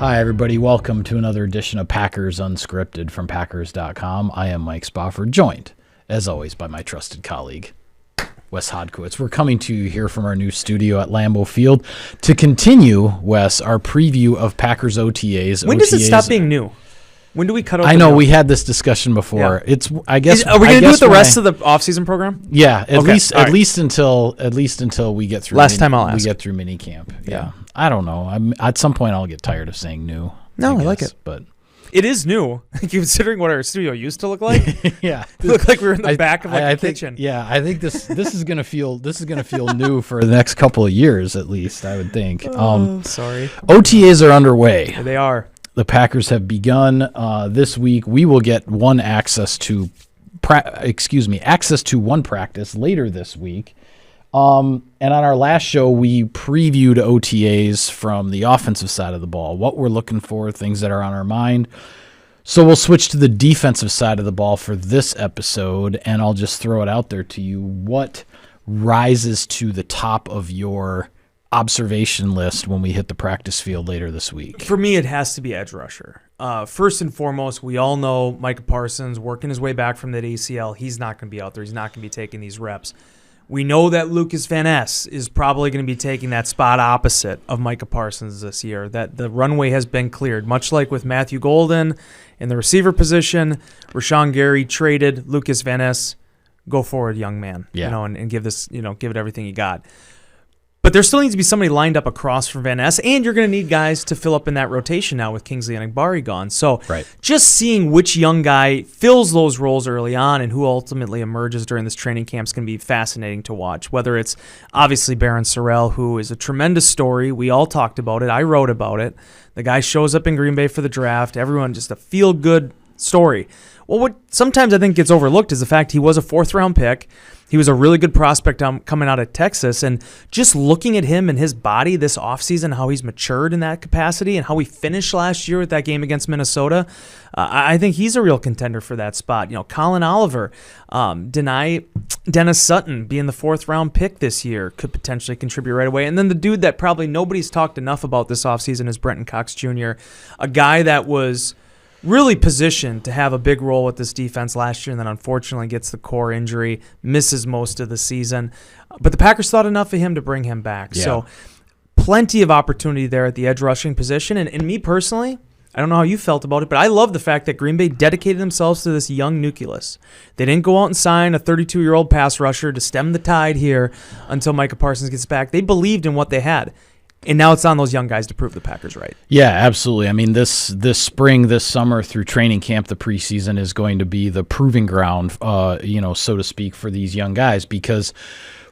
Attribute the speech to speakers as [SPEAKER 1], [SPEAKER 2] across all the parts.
[SPEAKER 1] Hi, everybody. Welcome to another edition of Packers Unscripted from Packers.com. I am Mike Spofford, joined, as always, by my trusted colleague, Wes Hodkowitz. We're coming to you here from our new studio at Lambeau Field to continue, Wes, our preview of Packers OTAs.
[SPEAKER 2] When does it stop being new? When do we cut off?
[SPEAKER 1] I know we had this discussion before. Yeah.
[SPEAKER 2] Are we going to do it the rest of the offseason program?
[SPEAKER 1] Yeah, at least until we get through.
[SPEAKER 2] We
[SPEAKER 1] get through mini camp. Yeah. I don't know. At some point, I'll get tired of saying new.
[SPEAKER 2] No, I like it,
[SPEAKER 1] but
[SPEAKER 2] it is new considering what our studio used to look like.
[SPEAKER 1] Yeah,
[SPEAKER 2] it looked like we were in the back of a kitchen.
[SPEAKER 1] Yeah, I think this is gonna feel new for the next couple of years at least. I would think.
[SPEAKER 2] Sorry.
[SPEAKER 1] OTAs are underway.
[SPEAKER 2] They are.
[SPEAKER 1] The Packers have begun this week. We will get access to one practice later this week. And on our last show, we previewed OTAs from the offensive side of the ball, what we're looking for, things that are on our mind. So we'll switch to the defensive side of the ball for this episode, and I'll just throw it out there to you. What rises to the top of your observation list when we hit the practice field later this week?
[SPEAKER 2] For me, it has to be edge rusher. First and foremost, we all know Micah Parsons working his way back from that ACL. He's not going to be out there. He's not going to be taking these reps. We know that Lucas Van Ness is probably going to be taking that spot opposite of Micah Parsons this year, that the runway has been cleared, much like with Matthew Golden in the receiver position. Rashawn Gary traded Lucas Van Ness. Go forward, young man, and give it everything you got. But there still needs to be somebody lined up across from Van Ness, and you're going to need guys to fill up in that rotation now with Kingsley Enagbare gone. So just seeing which young guy fills those roles early on and who ultimately emerges during this training camp is going to be fascinating to watch. Whether it's obviously Barron Sorrell, who is a tremendous story. We all talked about it. I wrote about it. The guy shows up in Green Bay for the draft. Everyone, just a feel-good story. Well, what sometimes I think gets overlooked is the fact he was a fourth-round pick. He was a really good prospect coming out of Texas, and just looking at him and his body this offseason, how he's matured in that capacity and how he finished last year with that game against Minnesota, I think he's a real contender for that spot. Colin Oliver, Dennis Sutton being the fourth-round pick this year could potentially contribute right away. And then the dude that probably nobody's talked enough about this offseason is Brenton Cox Jr., a guy that was really positioned to have a big role with this defense last year, and then unfortunately gets the core injury, misses most of the season. But the Packers thought enough of him to bring him back. Yeah. So plenty of opportunity there at the edge rushing position. And me personally, I don't know how you felt about it, but I love the fact that Green Bay dedicated themselves to this young nucleus. They didn't go out and sign a 32-year-old pass rusher to stem the tide here until Micah Parsons gets back. They believed in what they had. And now it's on those young guys to prove the Packers right.
[SPEAKER 1] Yeah, absolutely. I mean, this spring, this summer, through training camp, the preseason is going to be the proving ground, so to speak, for these young guys, because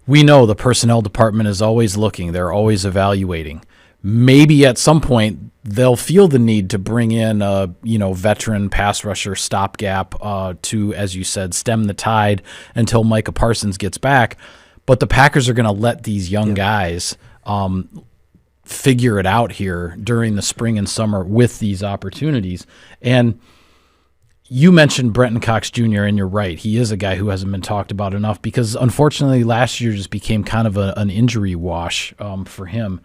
[SPEAKER 1] we know the personnel department is always looking. They're always evaluating. Maybe at some point they'll feel the need to bring in a veteran pass rusher stopgap to, as you said, stem the tide until Micah Parsons gets back. But the Packers are going to let these young guys figure it out here during the spring and summer with these opportunities. And you mentioned Brenton Cox Jr., and you're right. He is a guy who hasn't been talked about enough because, unfortunately, last year just became kind of an injury wash for him.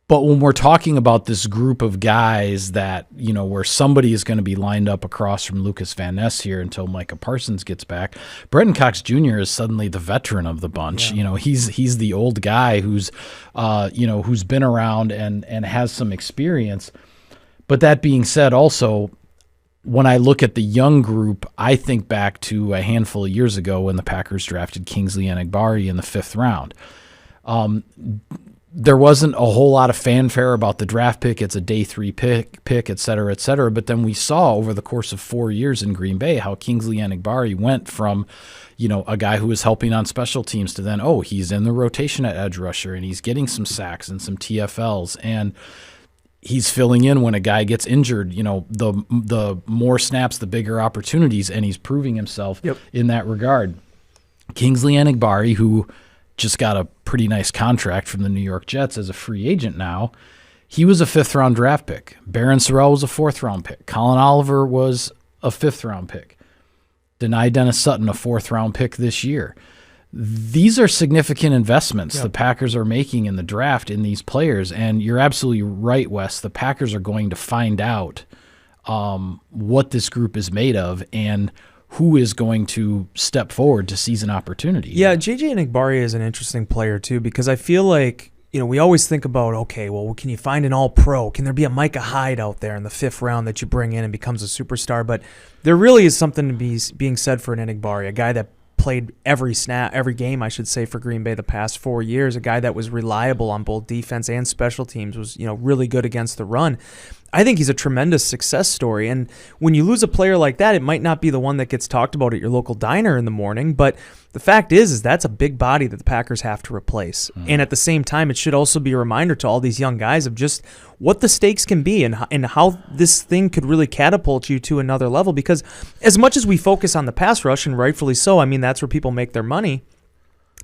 [SPEAKER 1] But when we're talking about this group of guys that, where somebody is going to be lined up across from Lucas Van Ness here until Micah Parsons gets back, Brenton Cox Jr. is suddenly the veteran of the bunch. Yeah. He's the old guy who's been around and has some experience. But that being said, also, when I look at the young group, I think back to a handful of years ago when the Packers drafted Kingsley Enagbare in the 5th round. There wasn't a whole lot of fanfare about the draft pick. It's a day 3 pick, et cetera, et cetera. But then we saw over the course of 4 years in Green Bay how Kingsley Enagbare went from, a guy who was helping on special teams to then, he's in the rotation at edge rusher and he's getting some sacks and some TFLs and he's filling in when a guy gets injured. The more snaps, the bigger opportunities, and he's proving himself in that regard. Kingsley Enagbare, who just got a pretty nice contract from the New York Jets as a free agent now. He was a 5th-round draft pick. Barron Sorrell was a 4th-round pick. Colin Oliver was a 5th-round pick. Dennis Sutton, a 4th-round pick this year. these are significant investments the Packers are making in the draft in these players. And you're absolutely right, Wes. The Packers are going to find out what this group is made of and who is going to step forward to seize an opportunity.
[SPEAKER 2] Yeah, J.J. Enagbare is an interesting player, too, because I feel like, we always think about, okay, well, can you find an all-pro? Can there be a Micah Hyde out there in the 5th round that you bring in and becomes a superstar? But there really is something to be being said for an Enagbare, a guy that played every game, I should say, for Green Bay the past 4 years, a guy that was reliable on both defense and special teams, was, really good against the run. I think he's a tremendous success story. And when you lose a player like that, it might not be the one that gets talked about at your local diner in the morning, but the fact is that's a big body that the Packers have to replace. And at the same time, it should also be a reminder to all these young guys of just what the stakes can be and how this thing could really catapult you to another level. Because as much as we focus on the pass rush, and rightfully so, I mean, that's where people make their money,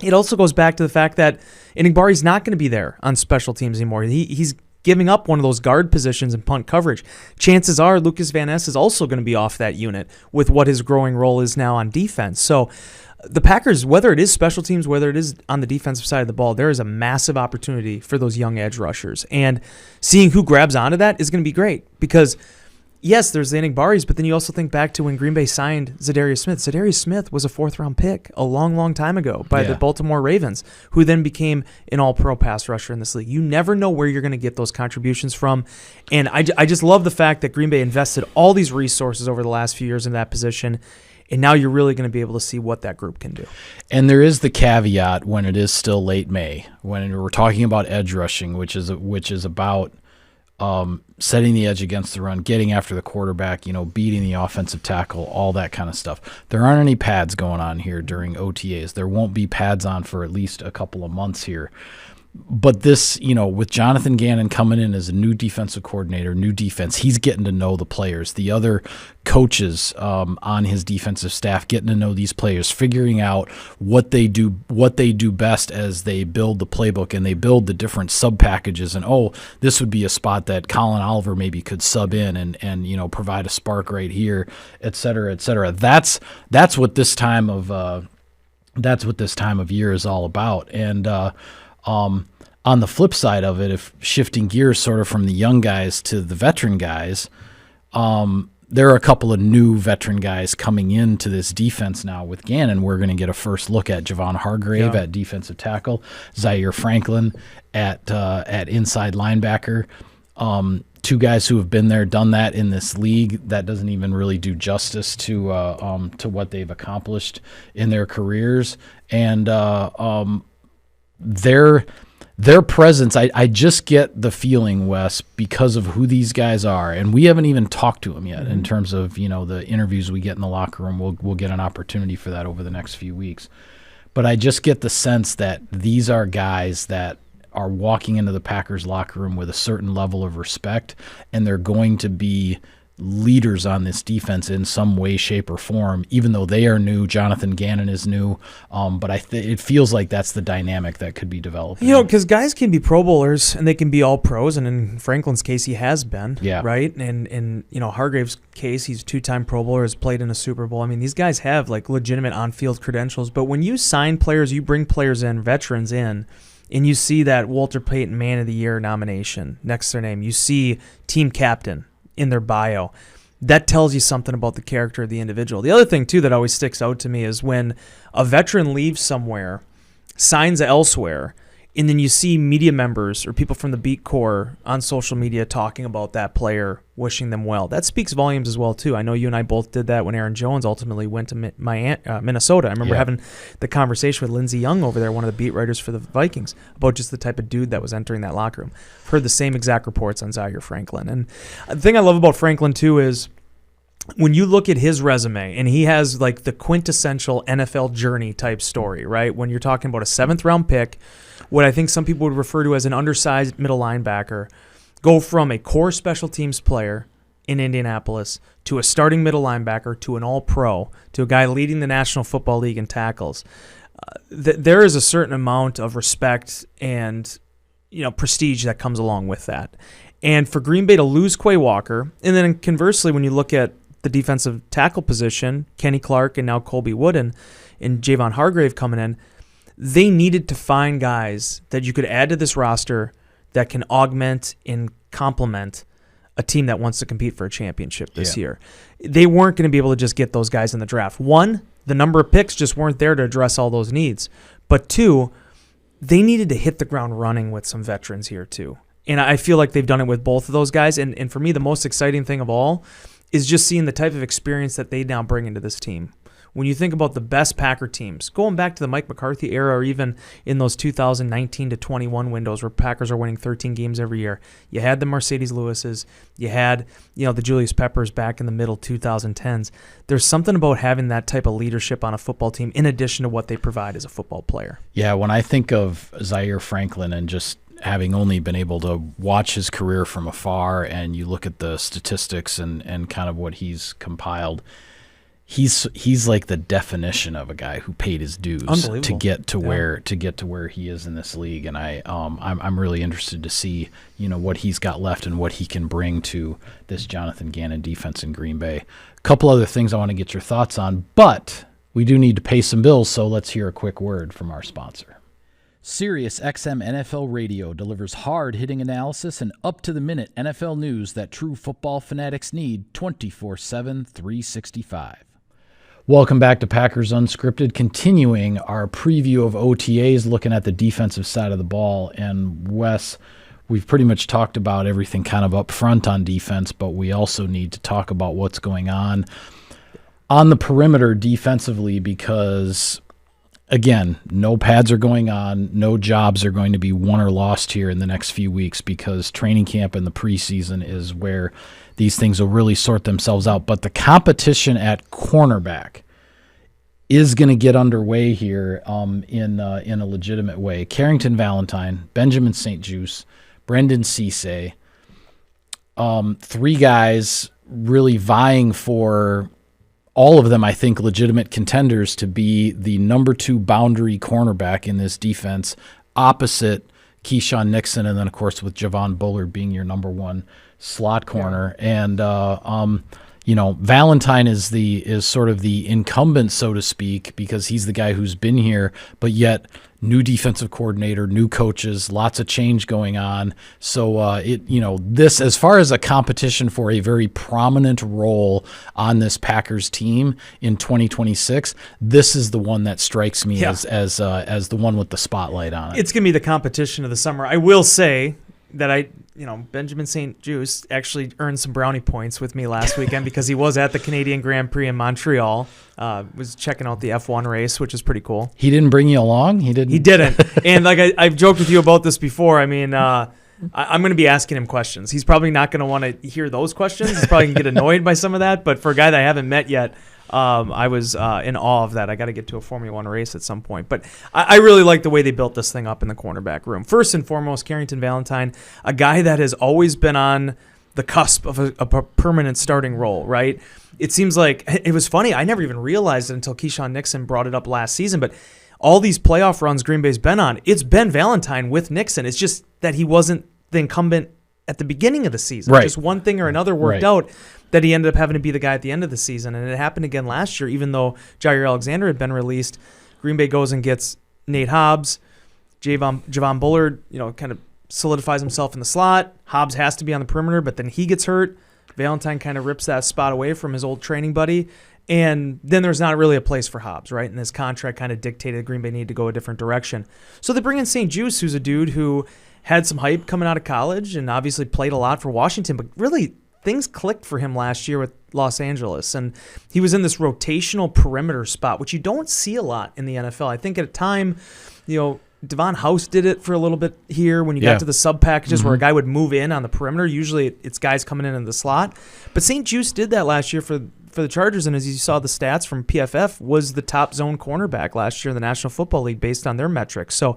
[SPEAKER 2] it also goes back to the fact that Enigbare's not going to be there on special teams anymore. He's giving up one of those guard positions in punt coverage. Chances are Lucas Van Ness is also going to be off that unit with what his growing role is now on defense. So the Packers, whether it is special teams, whether it is on the defensive side of the ball, there is a massive opportunity for those young edge rushers. And seeing who grabs onto that is going to be great because, yes, there's the Enigbares, but then you also think back to when Green Bay signed Zadarius Smith. Zadarius Smith was a 4th-round pick a long, long time ago by the Baltimore Ravens, who then became an all-pro pass rusher in this league. You never know where you're going to get those contributions from. And I just love the fact that Green Bay invested all these resources over the last few years in that position, and now you're really going to be able to see what that group can do.
[SPEAKER 1] And there is the caveat when it is still late May, when we're talking about edge rushing, which is about setting the edge against the run, getting after the quarterback, beating the offensive tackle, all that kind of stuff. There aren't any pads going on here during OTAs. There won't be pads on for at least a couple of months here. But this, with Jonathan Gannon coming in as a new defensive coordinator, new defense, he's getting to know the players. The other coaches on his defensive staff getting to know these players, figuring out what they do best as they build the playbook and they build the different sub packages. And this would be a spot that Colin Oliver maybe could sub in and provide a spark right here, et cetera, et cetera. That's what this time of year is all about. And on the flip side of it, if shifting gears sort of from the young guys to the veteran guys, there are a couple of new veteran guys coming into this defense now with Gannon. We're going to get a first look at Javon Hargrave at defensive tackle, Zaire Franklin at inside linebacker. Two guys who have been there, done that in this league. That doesn't even really do justice to what they've accomplished in their careers. And their presence, I just get the feeling, Wes, because of who these guys are, and we haven't even talked to them yet in terms of the interviews we get in the locker room. We'll get an opportunity for that over the next few weeks. But I just get the sense that these are guys that are walking into the Packers locker room with a certain level of respect, and they're going to be leaders on this defense in some way, shape, or form, even though they are new. Jonathan Gannon is new, but it feels like that's the dynamic that could be developed.
[SPEAKER 2] Because guys can be Pro Bowlers and they can be all pros, and in Franklin's case, he has been, right? And in Hargrave's case, he's a 2-time Pro Bowler, has played in a Super Bowl. I mean, these guys have legitimate on-field credentials, but when you sign players, you bring players in, veterans in, and you see that Walter Payton Man of the Year nomination next to their name, you see team captain in their bio, that tells you something about the character of the individual. The other thing, too, that always sticks out to me is when a veteran leaves somewhere, signs elsewhere, and then you see media members or people from the beat corps on social media talking about that player, wishing them well. That speaks volumes as well, too. I know you and I both did that when Aaron Jones ultimately went to Minnesota. I remember having the conversation with Lindsey Young over there, one of the beat writers for the Vikings, about just the type of dude that was entering that locker room. Heard the same exact reports on Zaire Franklin. And the thing I love about Franklin, too, is when you look at his resume, and he has the quintessential NFL journey type story, right? When you're talking about a 7th-round pick, what I think some people would refer to as an undersized middle linebacker, go from a core special teams player in Indianapolis to a starting middle linebacker to an all-pro to a guy leading the National Football League in tackles. There is a certain amount of respect and prestige that comes along with that. And for Green Bay to lose Quay Walker, and then conversely, when you look at the defensive tackle position, Kenny Clark and now Colby Wooden and Javon Hargrave coming in, they needed to find guys that you could add to this roster that can augment and complement a team that wants to compete for a championship this year. They weren't going to be able to just get those guys in the draft. One, the number of picks just weren't there to address all those needs. But two, they needed to hit the ground running with some veterans here too. And I feel like they've done it with both of those guys. And for me, the most exciting thing of all is just seeing the type of experience that they now bring into this team. When you think about the best Packer teams, going back to the Mike McCarthy era or even in those 2019 to 21 windows where Packers are winning 13 games every year, you had the Mercedes Lewises, you had the Julius Peppers back in the middle 2010s. There's something about having that type of leadership on a football team in addition to what they provide as a football player.
[SPEAKER 1] Yeah, when I think of Zaire Franklin and just having only been able to watch his career from afar, and you look at the statistics and kind of what he's compiled, he's like the definition of a guy who paid his dues to get to where he is in this league, and I'm really interested to see what he's got left and what he can bring to this Jonathan Gannon defense in Green Bay. A couple other things I want to get your thoughts on, but we do need to pay some bills, so let's hear a quick word from our sponsor. SiriusXM NFL Radio delivers hard-hitting analysis and up-to-the-minute NFL news that true football fanatics need 24/7, 365. Welcome back to Packers Unscripted, continuing our preview of OTAs, looking at the defensive side of the ball. And Wes, we've pretty much talked about everything kind of up front on defense, but we also need to talk about what's going on the perimeter defensively because, again, no pads are going on, no jobs are going to be won or lost here in the next few weeks because training camp and the preseason is where these things will really sort themselves out. But the competition at cornerback is going to get underway here in a legitimate way. Carrington Valentine, Benjamin St-Juste, Brendan Cisse, three guys really vying for, all of them, I think, legitimate contenders to be the number 2 boundary cornerback in this defense, opposite Keyshawn Nixon, and then, of course, with Javon Bullard being your number 1 slot corner. Yeah. And Valentine is sort of the incumbent, so to speak, because he's the guy who's been here, but yet new defensive coordinator, new coaches, lots of change going on. So this, as far as a competition for a very prominent role on this Packers team in 2026, this is the one that strikes me as the one with the spotlight on it.
[SPEAKER 2] It's going to be the competition of the summer. I will say that Benjamin St-Juste actually earned some brownie points with me last weekend because he was at the Canadian Grand Prix in Montreal. Was checking out the F1 race, which is pretty cool.
[SPEAKER 1] He didn't bring you along? He didn't. And like I've joked with you about this before. I mean, I'm going to be asking him questions. He's probably not going to want to hear those questions. He's probably going to get annoyed by some of that. But for a guy that I haven't met yet, I was in awe of that. I got to get to a Formula One race at some point. But I really like the way they built this thing up in the cornerback room. First and foremost, Carrington Valentine, a guy that has always been on the cusp of a permanent starting role, right? It seems like, it was funny, I never even realized it until Keyshawn Nixon brought it up last season, but all these playoff runs Green Bay's been on, it's been Valentine with Nixon. It's just that he wasn't the incumbent at the beginning of the season. Right.
[SPEAKER 2] Just one thing or another worked out that he ended up having to be the guy at the end of the season. And it happened again last year, even though Jair Alexander had been released. Green Bay goes and gets Nate Hobbs. Javon Bullard, kind of solidifies himself in the slot. Hobbs has to be on the perimeter, but then he gets hurt. Valentine kind of rips that spot away from his old training buddy. And then there's not really a place for Hobbs, right? And his contract kind of dictated Green Bay needed to go a different direction. So they bring in St-Juste, who's a dude who had some hype coming out of college and obviously played a lot for Washington, but really things clicked for him last year with Los Angeles. And he was in this rotational perimeter spot, which you don't see a lot in the NFL. I think at a time, Devon House did it for a little bit here when you got to the sub packages where a guy would move in on the perimeter. Usually it's guys coming in the slot. But St-Juste did that last year for the Chargers, and as you saw the stats from PFF, was the top zone cornerback last year in the National Football League based on their metrics. So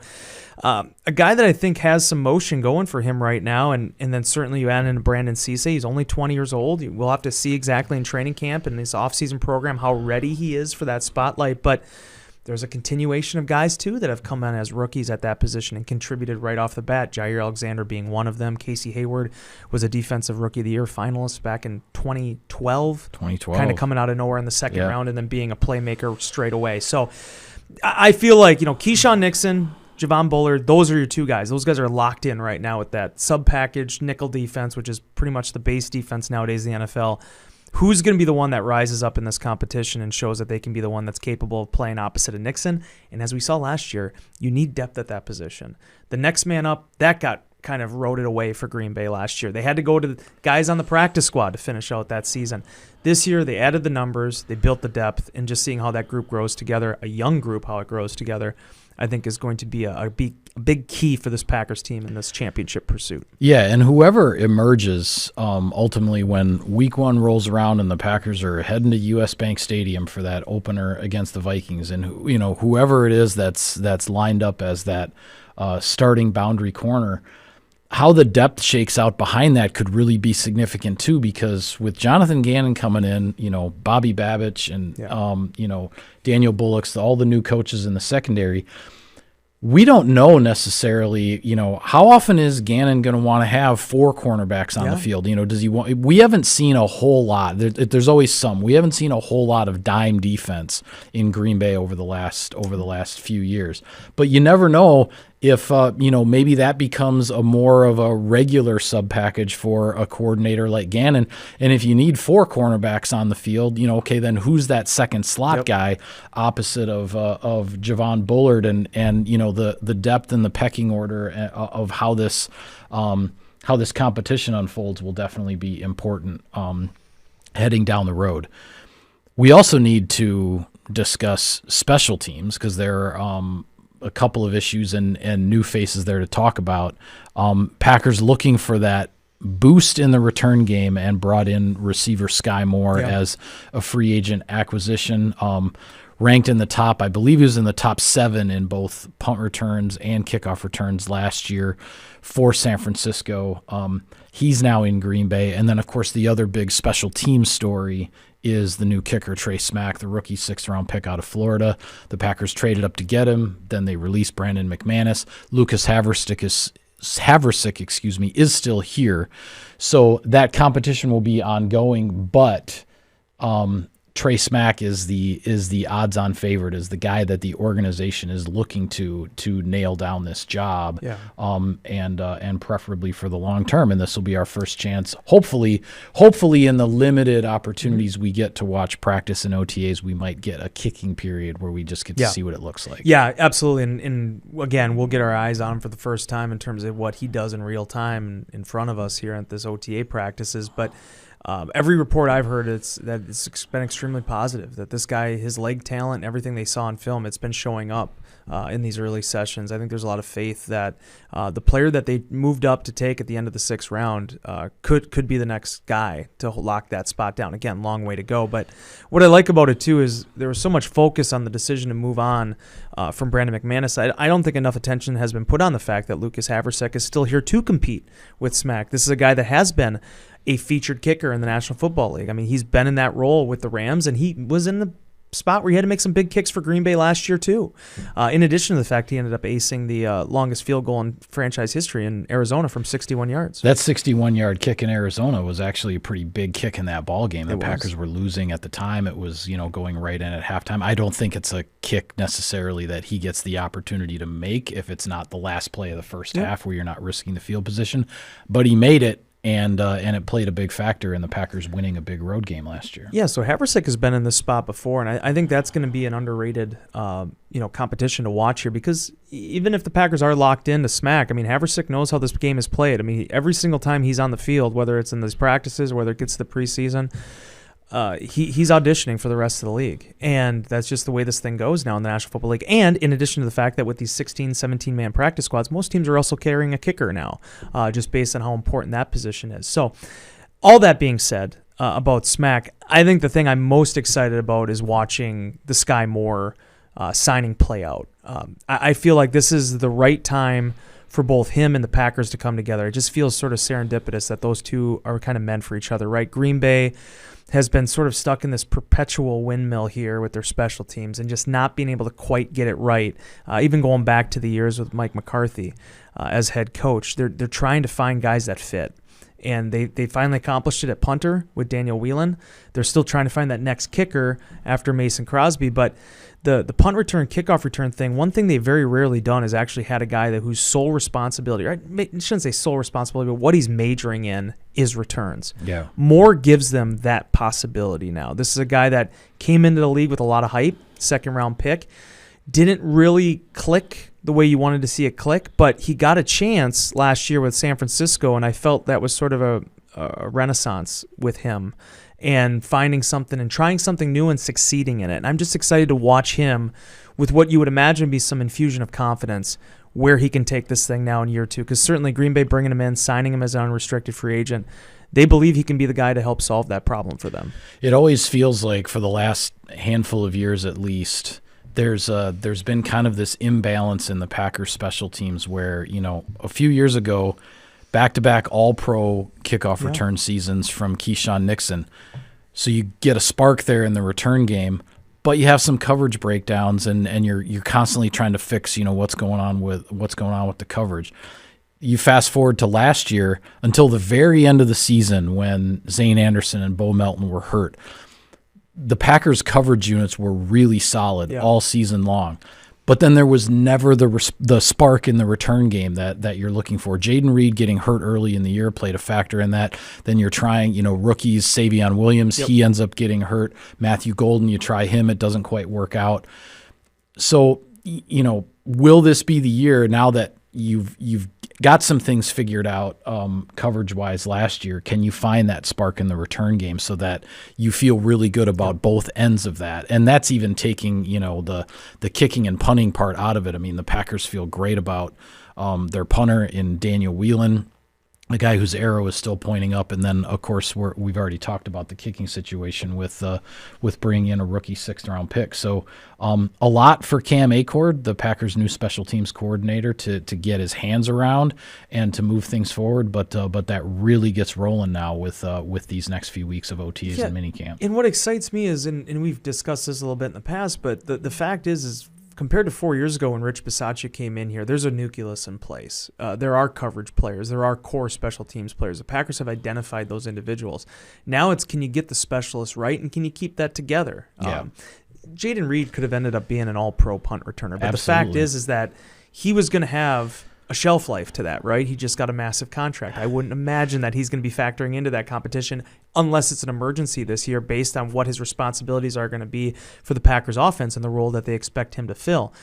[SPEAKER 2] a guy that I think has some motion going for him right now, and then certainly you add in Brandon Cisse. He's only 20 years old. We'll have to see exactly in training camp and this offseason program how ready he is for that spotlight. But there's a continuation of guys, too, that have come in as rookies at that position and contributed right off the bat, Jair Alexander being one of them. Casey Hayward was a Defensive Rookie of the Year finalist back in 2012. Kind of coming out of nowhere in the second round and then being a playmaker straight away. So I feel like, Keyshawn Nixon, Javon Bullard, those are your two guys. Those guys are locked in right now with that sub-package nickel defense, which is pretty much the base defense nowadays in the NFL. Who's going to be the one that rises up in this competition and shows that they can be the one that's capable of playing opposite of Nixon? And as we saw last year, you need depth at that position. The next man up, that got kind of rode it away for Green Bay last year. They had to go to the guys on the practice squad to finish out that season. This year, they added the numbers, they built the depth, and just seeing how that group grows together, a young group, how it grows together, I think is going to be a big key for this Packers team in this championship pursuit.
[SPEAKER 1] Yeah, and whoever emerges ultimately when Week 1 rolls around and the Packers are heading to U.S. Bank Stadium for that opener against the Vikings, and whoever it is that's lined up as that starting boundary corner, how the depth shakes out behind that could really be significant too, because with Jonathan Gannon coming in, Bobby Babich and Daniel Bullock's, all the new coaches in the secondary, we don't know necessarily, how often is Gannon going to want to have 4 cornerbacks on the field? Does he want? We haven't seen a whole lot. There's always some. We haven't seen a whole lot of dime defense in Green Bay over the last few years. But you never know if maybe that becomes a more of a regular sub package for a coordinator like Gannon. And if you need 4 cornerbacks on the field, then who's that second slot guy opposite of Javon Bullard and the depth and the pecking order of how this competition unfolds will definitely be important heading down the road. We also need to discuss special teams because there are a couple of issues and new faces there to talk about. Packers looking for that boost in the return game and brought in receiver Skyy Moore as a free agent acquisition. Ranked in the top, I believe he was in the top 7 in both punt returns and kickoff returns last year for San Francisco. He's now in Green Bay. And then, of course, the other big special team story is the new kicker, Trey Smack, the rookie 6th-round pick out of Florida. The Packers traded up to get him. Then they released Brandon McManus. Lucas Haversick is still here. So that competition will be ongoing, but Trey Smack is the odds-on favorite, is the guy that the organization is looking to nail down this job, and preferably for the long term. And this will be our first chance, hopefully in the limited opportunities we get to watch practice and OTAs, we might get a kicking period where we just get to see what it looks like.
[SPEAKER 2] Yeah, absolutely. And again, we'll get our eyes on him for the first time in terms of what he does in real time in front of us here at this OTA practices, but every report I've heard it's been extremely positive, that this guy, his leg talent, everything they saw on film, it's been showing up in these early sessions. I think there's a lot of faith that the player that they moved up to take at the end of the 6th round could be the next guy to lock that spot down. Again, long way to go. But what I like about it, too, is there was so much focus on the decision to move on from Brandon McManus. I don't think enough attention has been put on the fact that Lucas Haversick is still here to compete with Smack. This is a guy that has been a featured kicker in the National Football League. I mean, he's been in that role with the Rams, and he was in the spot where he had to make some big kicks for Green Bay last year too. In addition to the fact he ended up acing the longest field goal in franchise history in Arizona from 61 yards.
[SPEAKER 1] That 61-yard kick in Arizona was actually a pretty big kick in that ball game. The Packers were losing at the time. It was, going right in at halftime. I don't think it's a kick necessarily that he gets the opportunity to make if it's not the last play of the first half where you're not risking the field position. But he made it. And it played a big factor in the Packers winning a big road game last year.
[SPEAKER 2] Yeah, so Haversick has been in this spot before, and I think that's going to be an underrated competition to watch here, because even if the Packers are locked into Smack, I mean, Haversick knows how this game is played. I mean, every single time he's on the field, whether it's in these practices or whether it gets to the preseason, he's auditioning for the rest of the league. And that's just the way this thing goes now in the National Football League. And in addition to the fact that with these 16, 17-man practice squads, most teams are also carrying a kicker now, just based on how important that position is. So all that being said about Smack, I think the thing I'm most excited about is watching the Skyy Moore signing play out. I feel like this is the right time for both him and the Packers to come together. It just feels sort of serendipitous that those two are kind of meant for each other, right? Green Bay has been sort of stuck in this perpetual windmill here with their special teams and just not being able to quite get it right. Even going back to the years with Mike McCarthy as head coach, they're trying to find guys that fit. And they finally accomplished it at punter with Daniel Whelan. They're still trying to find that next kicker after Mason Crosby. But the punt return, kickoff return thing, one thing they've very rarely done is actually had a guy whose sole responsibility, right? I shouldn't say sole responsibility, but what he's majoring in is returns.
[SPEAKER 1] Yeah.
[SPEAKER 2] Moore gives them that possibility now. This is a guy that came into the league with a lot of hype, second-round pick. Didn't really click the way you wanted to see it click, but he got a chance last year with San Francisco, and I felt that was sort of a renaissance with him and finding something and trying something new and succeeding in it. And I'm just excited to watch him with what you would imagine be some infusion of confidence where he can take this thing now in year 2, because certainly Green Bay bringing him in, signing him as an unrestricted free agent, they believe he can be the guy to help solve that problem for them.
[SPEAKER 1] It always feels like for the last handful of years at least, there's been kind of this imbalance in the Packers special teams where, a few years ago, back-to-back all-pro kickoff return seasons from Keyshawn Nixon. So you get a spark there in the return game, but you have some coverage breakdowns and you're constantly trying to fix, what's going on with the coverage. You fast forward to last year until the very end of the season when Zane Anderson and Bo Melton were hurt. The Packers' coverage units were really solid all season long. But then there was never the spark in the return game that you're looking for. Jaden Reed getting hurt early in the year played a factor in that. Then you're trying, rookies, Savion Williams, he ends up getting hurt. Matthew Golden, you try him, it doesn't quite work out. So, will this be the year now that you've got some things figured out coverage-wise last year? Can you find that spark in the return game so that you feel really good about both ends of that? And that's even taking, the kicking and punting part out of it. I mean, the Packers feel great about their punter in Daniel Whelan, a guy whose arrow is still pointing up. And then, of course, we've already talked about the kicking situation with bringing in a rookie 6th-round pick. So a lot for Cam Acord, the Packers' new special teams coordinator, to get his hands around and to move things forward. But that really gets rolling now with these next few weeks of OTAs and minicamp.
[SPEAKER 2] And what excites me is, and we've discussed this a little bit in the past, but the fact is compared to 4 years ago when Rich Bisaccia came in here, there's a nucleus in place. There are coverage players. There are core special teams players. The Packers have identified those individuals. Now it's, can you get the specialists right, and can you keep that together?
[SPEAKER 1] Yeah.
[SPEAKER 2] Jaden Reed could have ended up being an all-pro punt returner, but
[SPEAKER 1] Absolutely.
[SPEAKER 2] The fact is that he was going to have a shelf life to that, right? He just got a massive contract. I wouldn't imagine that he's going to be factoring into that competition unless it's an emergency this year based on what his responsibilities are going to be for the Packers offense and the role that they expect him to fill.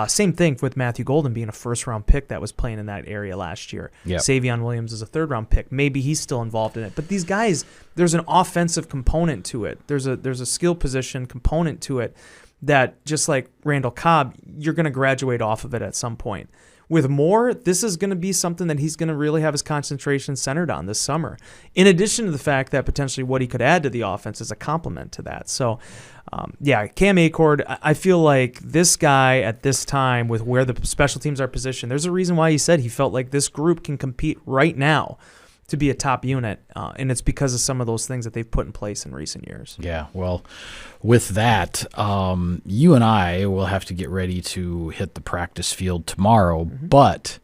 [SPEAKER 2] Same thing with Matthew Golden being a first-round pick that was playing in that area last year.
[SPEAKER 1] Yep.
[SPEAKER 2] Savion Williams is a third-round pick. Maybe he's still involved in it. But these guys, there's an offensive component to it. There's a skill position component to it that, just like Randall Cobb, you're going to graduate off of it at some point. With Moore, this is going to be something that he's going to really have his concentration centered on this summer, in addition to the fact that potentially what he could add to the offense is a complement to that. So, Cam Acord, I feel like this guy at this time with where the special teams are positioned, there's a reason why he said he felt like this group can compete right now to be a top unit, and it's because of some of those things that they've put in place in recent years.
[SPEAKER 1] Yeah, well, with that, you and I will have to get ready to hit the practice field tomorrow, but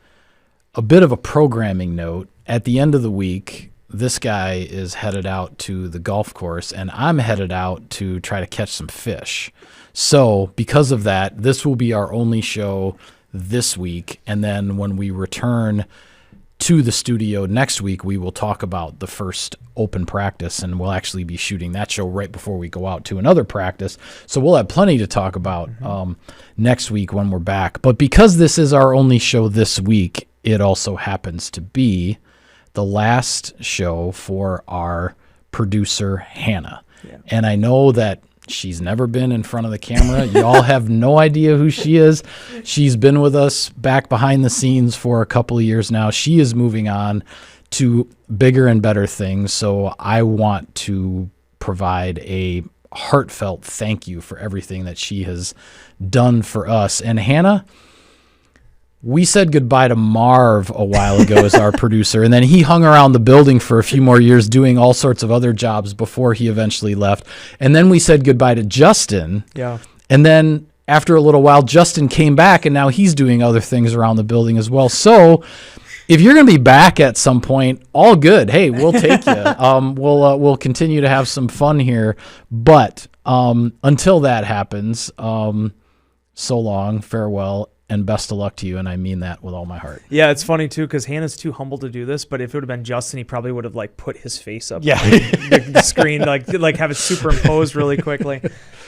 [SPEAKER 1] a bit of a programming note. At the end of the week, this guy is headed out to the golf course, and I'm headed out to try to catch some fish. So because of that, this will be our only show this week, and then when we return to the studio next week, we will talk about the first open practice, and we'll actually be shooting that show right before we go out to another practice. So we'll have plenty to talk about next week when we're back. But because this is our only show this week, it also happens to be the last show for our producer, Hannah. Yeah. And I know that she's never been in front of the camera. Y'all have no idea who she is. She's been with us back behind the scenes for a couple of years now. She is moving on to bigger and better things. So I want to provide a heartfelt thank you for everything that she has done for us. And Hannah, we said goodbye to Marv a while ago as our producer, and then he hung around the building for a few more years doing all sorts of other jobs before he eventually left. And then we said goodbye to Justin.
[SPEAKER 2] Yeah.
[SPEAKER 1] And then after a little while, Justin came back, and now he's doing other things around the building as well. So if you're going to be back at some point, all good. Hey, we'll take you. We'll continue to have some fun here. But until that happens, so long, farewell, and best of luck to you, and I mean that with all my heart.
[SPEAKER 2] Yeah, it's funny too because Hannah's too humble to do this, but if it would have been Justin, he probably would have like put his face up
[SPEAKER 1] Yeah.
[SPEAKER 2] on the screen, like have it superimposed really quickly.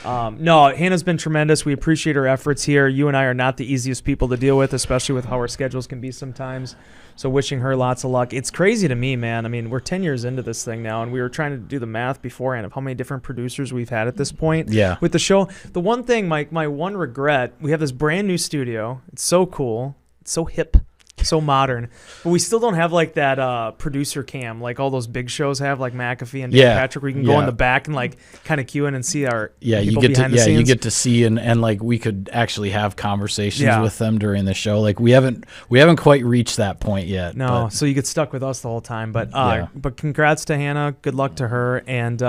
[SPEAKER 2] No, Hannah's been tremendous. We appreciate her efforts here. You and I are not the easiest people to deal with, especially with how our schedules can be sometimes. So wishing her lots of luck. It's crazy to me, man. I mean, we're 10 years into this thing now, and we were trying to do the math beforehand of how many different producers we've had at this point with the show. The one thing, my one regret, we have this brand new studio. It's so cool. It's so hip. So modern, but we still don't have like that producer cam like all those big shows have, like McAfee and Dan Patrick, where you can go in the back and like kind of cue in and see our people behind the scenes.
[SPEAKER 1] You get to see and like we could actually have conversations with them during the show. Like we haven't quite reached that point yet.
[SPEAKER 2] No, so you get stuck with us the whole time. But but congrats to Hannah. Good luck to her. And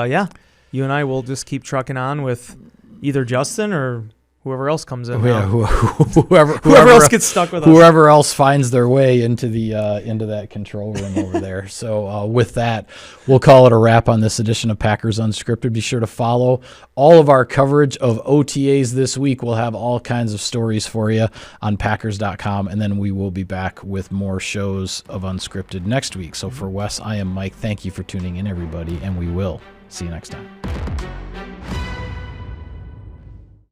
[SPEAKER 2] you and I will just keep trucking on with either Justin or whoever else comes in. Whoever else gets stuck with us.
[SPEAKER 1] Whoever else finds their way into into that control room over there. So with that, we'll call it a wrap on this edition of Packers Unscripted. Be sure to follow all of our coverage of OTAs this week. We'll have all kinds of stories for you on Packers.com, and then we will be back with more shows of Unscripted next week. So for Wes, I am Mike. Thank you for tuning in, everybody, and we will see you next time.